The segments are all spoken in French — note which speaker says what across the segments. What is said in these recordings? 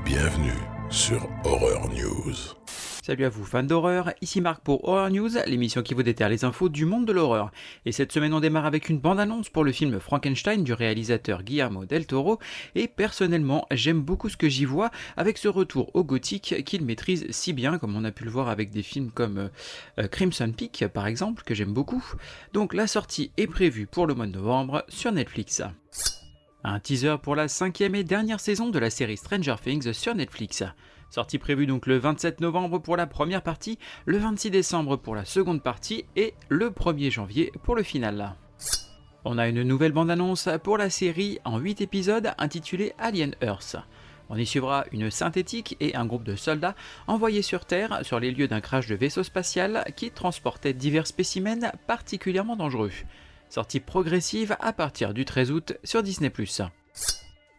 Speaker 1: Bienvenue sur Horror News.
Speaker 2: Salut à vous fans d'horreur, ici Marc pour Horror News, l'émission qui vous déterre les infos du monde de l'horreur. Et cette semaine on démarre avec une bande-annonce pour le film Frankenstein du réalisateur Guillermo del Toro, et personnellement j'aime beaucoup ce que j'y vois avec ce retour au gothique qu'il maîtrise si bien, comme on a pu le voir avec des films comme Crimson Peak par exemple, que j'aime beaucoup. Donc la sortie est prévue pour le mois de novembre sur Netflix. Un teaser pour la 5e et dernière saison de la série Stranger Things sur Netflix. Sortie prévue donc le 27 novembre pour la première partie, le 26 décembre pour la seconde partie et le 1er janvier pour le final. On a une nouvelle bande-annonce pour la série en 8 épisodes intitulée Alien Earth. On y suivra une synthétique et un groupe de soldats envoyés sur Terre sur les lieux d'un crash de vaisseau spatial qui transportait divers spécimens particulièrement dangereux. Sortie progressive à partir du 13 août sur Disney+.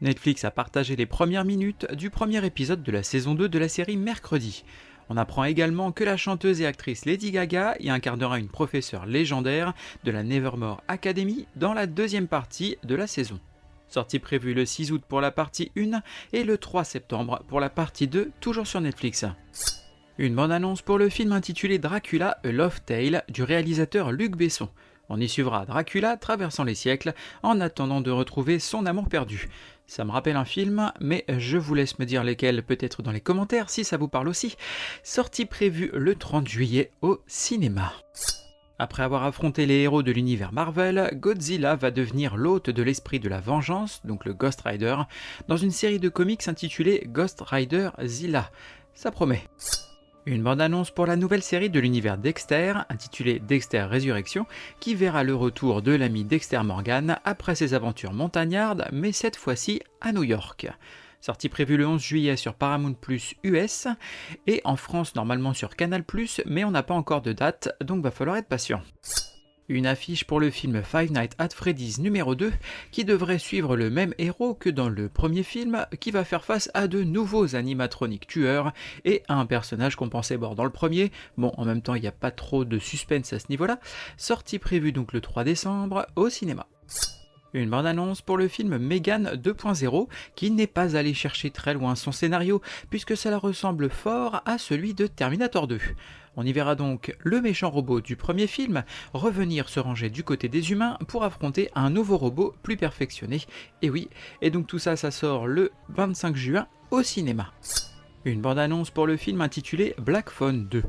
Speaker 2: Netflix a partagé les premières minutes du premier épisode de la saison 2 de la série mercredi. On apprend également que la chanteuse et actrice Lady Gaga y incarnera une professeure légendaire de la Nevermore Academy dans la deuxième partie de la saison. Sortie prévue le 6 août pour la partie 1 et le 3 septembre pour la partie 2, toujours sur Netflix. Une bande-annonce pour le film intitulé Dracula A Love Tale du réalisateur Luc Besson. On y suivra Dracula traversant les siècles en attendant de retrouver son amour perdu. Ça me rappelle un film, mais je vous laisse me dire lesquels peut-être dans les commentaires si ça vous parle aussi. Sortie prévue le 30 juillet au cinéma. Après avoir affronté les héros de l'univers Marvel, Godzilla va devenir l'hôte de l'esprit de la vengeance, donc le Ghost Rider, dans une série de comics intitulée Ghost Rider Zilla. Ça promet. Une bande-annonce pour la nouvelle série de l'univers Dexter, intitulée Dexter Résurrection, qui verra le retour de l'ami Dexter Morgan après ses aventures montagnardes, mais cette fois-ci à New York. Sortie prévue le 11 juillet sur Paramount Plus US, et en France normalement sur Canal+, mais on n'a pas encore de date, donc va falloir être patient. Une affiche pour le film Five Nights at Freddy's numéro 2, qui devrait suivre le même héros que dans le premier film, qui va faire face à de nouveaux animatroniques tueurs et à un personnage qu'on pensait mort dans le premier. Bon, en même temps, il n'y a pas trop de suspense à ce niveau-là. Sortie prévue donc le 3 décembre au cinéma. Une bande-annonce pour le film Megan 2.0 qui n'est pas allé chercher très loin son scénario puisque cela ressemble fort à celui de Terminator 2. On y verra donc le méchant robot du premier film revenir se ranger du côté des humains pour affronter un nouveau robot plus perfectionné. Et oui, et donc tout ça, ça sort le 25 juin au cinéma. Une bande-annonce pour le film intitulé Black Phone 2.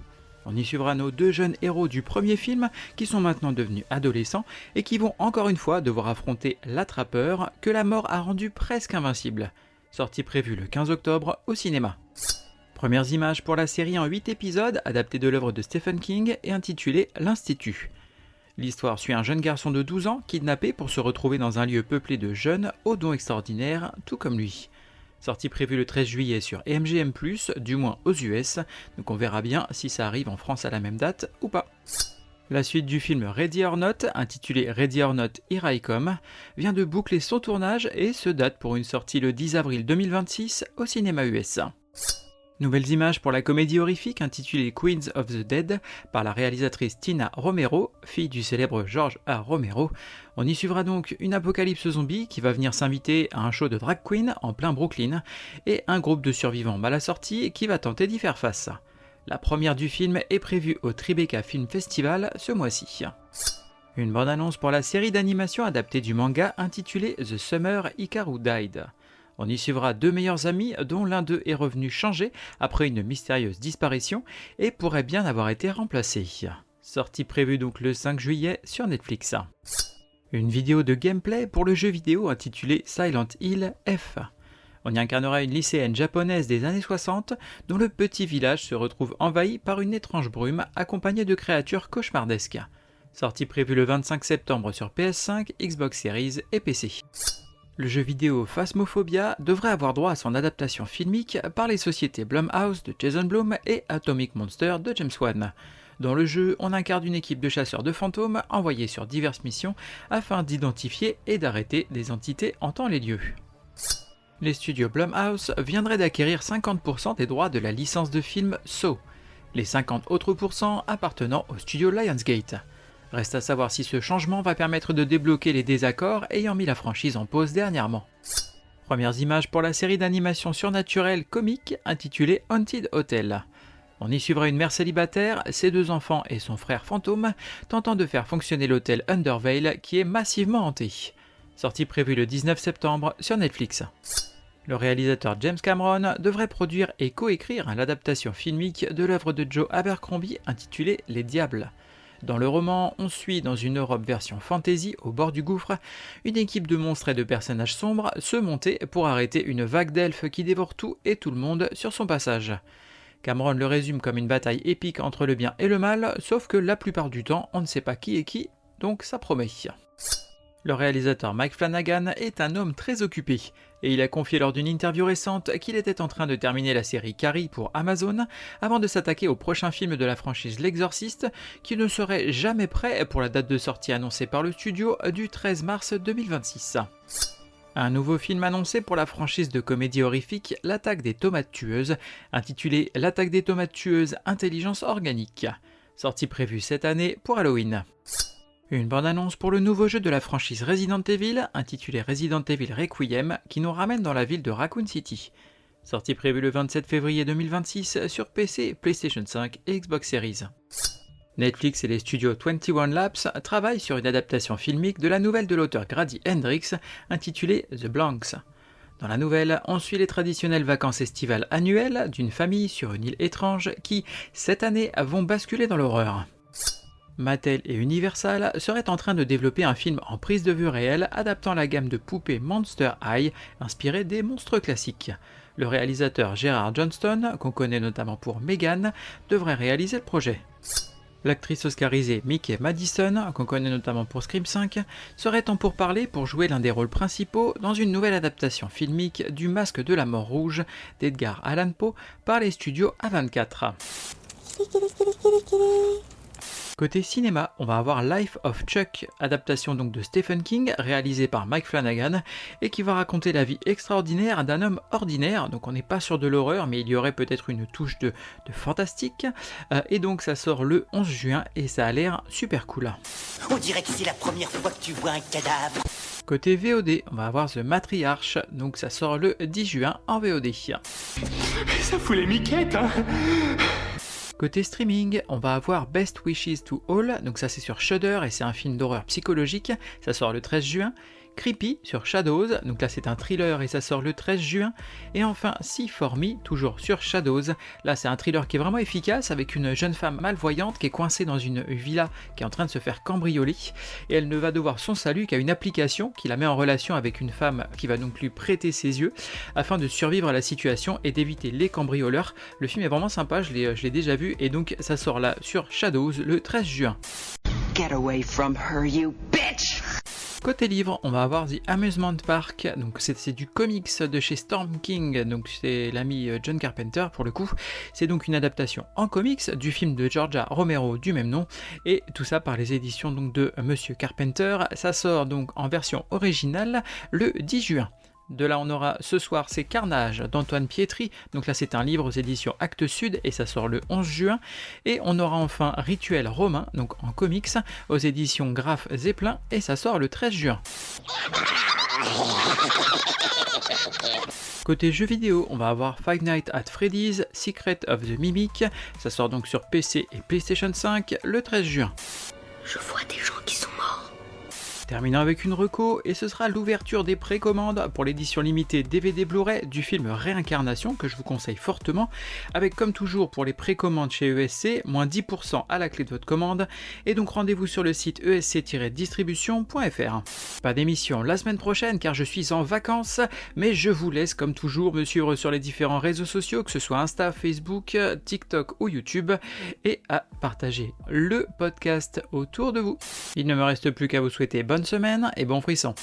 Speaker 2: On y suivra nos deux jeunes héros du premier film qui sont maintenant devenus adolescents et qui vont encore une fois devoir affronter l'attrapeur que la mort a rendu presque invincible. Sortie prévue le 15 octobre au cinéma. Premières images pour la série en 8 épisodes adaptée de l'œuvre de Stephen King et intitulée L'Institut. L'histoire suit un jeune garçon de 12 ans kidnappé pour se retrouver dans un lieu peuplé de jeunes aux dons extraordinaires, tout comme lui. Sortie prévue le 13 juillet sur MGM+, du moins aux US, donc on verra bien si ça arrive en France à la même date ou pas. La suite du film Ready or Not, intitulé Ready or Not Here I Come, vient de boucler son tournage et se date pour une sortie le 10 avril 2026 au cinéma US. Nouvelles images pour la comédie horrifique intitulée Queens of the Dead par la réalisatrice Tina Romero, fille du célèbre George A. Romero. On y suivra donc une apocalypse zombie qui va venir s'inviter à un show de drag queen en plein Brooklyn et un groupe de survivants mal assortis qui va tenter d'y faire face. La première du film est prévue au Tribeca Film Festival ce mois-ci. Une bande-annonce pour la série d'animation adaptée du manga intitulée The Summer Hikaru Died. On y suivra deux meilleurs amis dont l'un d'eux est revenu changer après une mystérieuse disparition et pourrait bien avoir été remplacé. Sortie prévue donc le 5 juillet sur Netflix. Une vidéo de gameplay pour le jeu vidéo intitulé Silent Hill F. On y incarnera une lycéenne japonaise des années 60 dont le petit village se retrouve envahi par une étrange brume accompagnée de créatures cauchemardesques. Sortie prévue le 25 septembre sur PS5, Xbox Series et PC. Le jeu vidéo Phasmophobia devrait avoir droit à son adaptation filmique par les sociétés Blumhouse de Jason Blum et Atomic Monster de James Wan. Dans le jeu, on incarne une équipe de chasseurs de fantômes envoyés sur diverses missions afin d'identifier et d'arrêter des entités hantant les lieux. Les studios Blumhouse viendraient d'acquérir 50% des droits de la licence de film Saw, les 50 autres pourcents appartenant au studio Lionsgate. Reste à savoir si ce changement va permettre de débloquer les désaccords ayant mis la franchise en pause dernièrement. Premières images pour la série d'animation surnaturelle comique intitulée Haunted Hotel. On y suivra une mère célibataire, ses 2 enfants et son frère fantôme, tentant de faire fonctionner l'hôtel Undervale qui est massivement hanté. Sortie prévue le 19 septembre sur Netflix. Le réalisateur James Cameron devrait produire et coécrire l'adaptation filmique de l'œuvre de Joe Abercrombie intitulée Les Diables. Dans le roman, on suit dans une Europe version fantasy au bord du gouffre, une équipe de monstres et de personnages sombres se monter pour arrêter une vague d'elfes qui dévore tout et tout le monde sur son passage. Cameron le résume comme une bataille épique entre le bien et le mal, sauf que la plupart du temps, on ne sait pas qui est qui, donc ça promet. Le réalisateur Mike Flanagan est un homme très occupé, et il a confié lors d'une interview récente qu'il était en train de terminer la série Carrie pour Amazon, avant de s'attaquer au prochain film de la franchise L'Exorciste, qui ne serait jamais prêt pour la date de sortie annoncée par le studio du 13 mars 2026. Un nouveau film annoncé pour la franchise de comédie horrifique L'Attaque des Tomates Tueuses, intitulé L'Attaque des Tomates Tueuses Intelligence Organique. Sortie prévue cette année pour Halloween. Une bande-annonce pour le nouveau jeu de la franchise Resident Evil, intitulé Resident Evil Requiem, qui nous ramène dans la ville de Raccoon City. Sortie prévue le 27 février 2026 sur PC, PlayStation 5 et Xbox Series. Netflix et les studios 21 Labs travaillent sur une adaptation filmique de la nouvelle de l'auteur Grady Hendrix, intitulée The Blanks. Dans la nouvelle, on suit les traditionnelles vacances estivales annuelles d'une famille sur une île étrange qui, cette année, vont basculer dans l'horreur. Mattel et Universal seraient en train de développer un film en prise de vue réelle adaptant la gamme de poupées Monster High, inspirée des monstres classiques. Le réalisateur Gerard Johnston, qu'on connaît notamment pour Megan, devrait réaliser le projet. L'actrice oscarisée Mickey Madison, qu'on connaît notamment pour Scream 5, serait en pourparlers pour jouer l'un des rôles principaux dans une nouvelle adaptation filmique du Masque de la Mort Rouge d'Edgar Allan Poe par les studios A24. Côté cinéma, on va avoir Life of Chuck, adaptation donc de Stephen King, réalisée par Mike Flanagan, et qui va raconter la vie extraordinaire d'un homme ordinaire, donc on n'est pas sur de l'horreur, mais il y aurait peut-être une touche de fantastique, et donc ça sort le 11 juin, et ça a l'air super cool.
Speaker 3: On dirait que c'est la première fois que tu vois un cadavre.
Speaker 2: Côté VOD, on va avoir The Matriarch, donc ça sort le 10 juin en VOD.
Speaker 4: Ça fout les miquettes, hein.
Speaker 2: Côté streaming, on va avoir Best Wishes to All, donc ça c'est sur Shudder et c'est un film d'horreur psychologique, ça sort le 13 juin. Creepy sur Shadows, donc là c'est un thriller et ça sort le 13 juin. Et enfin See For Me, toujours sur Shadows, là c'est un thriller qui est vraiment efficace avec une jeune femme malvoyante qui est coincée dans une villa qui est en train de se faire cambrioler. Et elle ne va devoir son salut qu'à une application qui la met en relation avec une femme qui va donc lui prêter ses yeux afin de survivre à la situation et d'éviter les cambrioleurs. Le film est vraiment sympa, je l'ai déjà vu et donc ça sort là sur Shadows le 13 juin.
Speaker 3: Get away from her, you bitch!
Speaker 2: Côté livre, on va avoir The Amusement Park, donc c'est du comics de chez Storm King, donc c'est l'ami John Carpenter pour le coup. C'est donc une adaptation en comics du film de Georgia Romero du même nom, et tout ça par les éditions donc de Monsieur Carpenter. Ça sort donc en version originale le 10 juin. De là, on aura ce soir, c'est Carnage d'Antoine Pietri. Donc là, c'est un livre aux éditions Actes Sud et ça sort le 11 juin. Et on aura enfin Rituel romain, donc en comics, aux éditions Graph Zeppelin et ça sort le 13 juin. Côté jeux vidéo, on va avoir Five Nights at Freddy's, Secret of the Mimic. Ça sort donc sur PC et PlayStation 5 le 13 juin.
Speaker 3: Je vois des gens qui sont morts.
Speaker 2: Terminant avec une reco, et ce sera l'ouverture des précommandes pour l'édition limitée DVD Blu-ray du film Réincarnation, que je vous conseille fortement, avec comme toujours pour les précommandes chez ESC, moins 10% à la clé de votre commande, et donc rendez-vous sur le site esc-distribution.fr. Pas d'émission la semaine prochaine car je suis en vacances, mais je vous laisse comme toujours me suivre sur les différents réseaux sociaux, que ce soit Insta, Facebook, TikTok ou YouTube, et à partager le podcast autour de vous. Il ne me reste plus qu'à vous souhaiter bonne semaine et bon frisson.